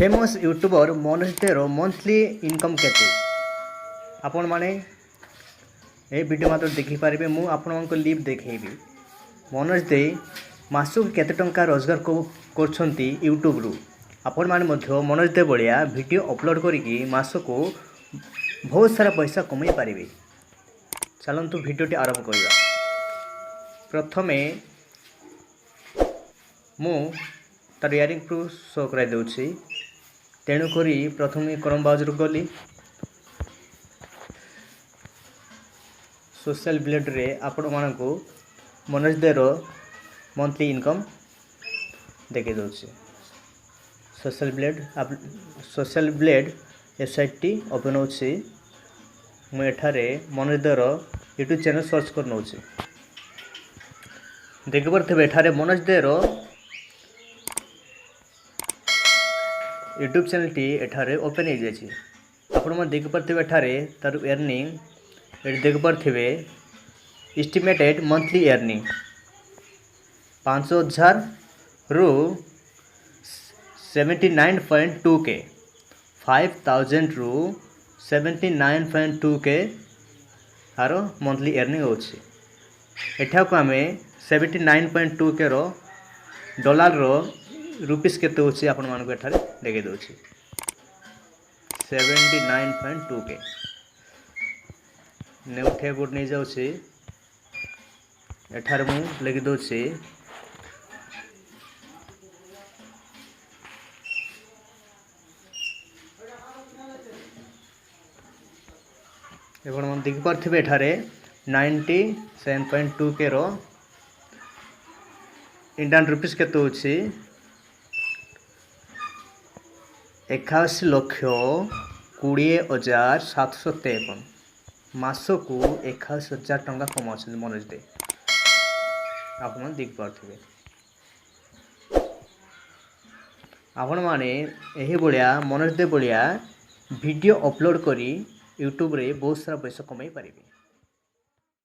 Famous YouTuber Manoj देर monthly income केते आपण माने ए वीडियो मात्र देखिपारे मु आपन लिप देखेबी। मनोज दे मासक केते टंका रोजगार करछंती यूट्यूब रु। आपण माने मध्य मनोज दे बलिया वीडियो अपलोड करिकी मासको बहुत सारा पैसा कमाई पारिबे। चलंतु वीडियोटी आरंभ करिबा। प्रथमे मु तार इयरिंग प्रूफ शो कराई देउछि। तेणुक प्रथम क्रम ब्राउजर गली सोशल ब्लेड रे आपण मानक मनोज देर मंथली इनकम देखे दौचे। सोशल ब्लेड वेबसाइट ओपन होछि। मुझे मनोज देर यूट्यूब चैनल सर्च कर नौचे। देख पारे एठारे मनोज देर यूट्यूब चैनल टी एठारे ओपन हो जाए। आपण मैंने देख पारे एठारे तार अर्निंग देख पारे एस्टिमेटेड मंथली अर्निंग 5000 रु 79.2 के 5000 रु 79.2 के आर मंथली अर्निंग होछि। एठा को आमे 79.2 के रो डॉलर रो रुपीस केते होछि आपण मानको एठारे देखे दोछि। 79.2 के नेउ ठे गुड नै जाउछि। एठारे मु लिखि दोछि एवं मन देखि पारथिबे एठारे 97.2 के रो इंडियन रुपीस केते होछि 81,20,753 मासकू 21,000 टंका कमाउछन मनोज दे। आपण देख पारथिबे। आपण माने एही बलिया मनोज दे बलिया वीडियो अपलोड करी यूट्यूब रे बहुत सारा पैसा कमाई पारिबे।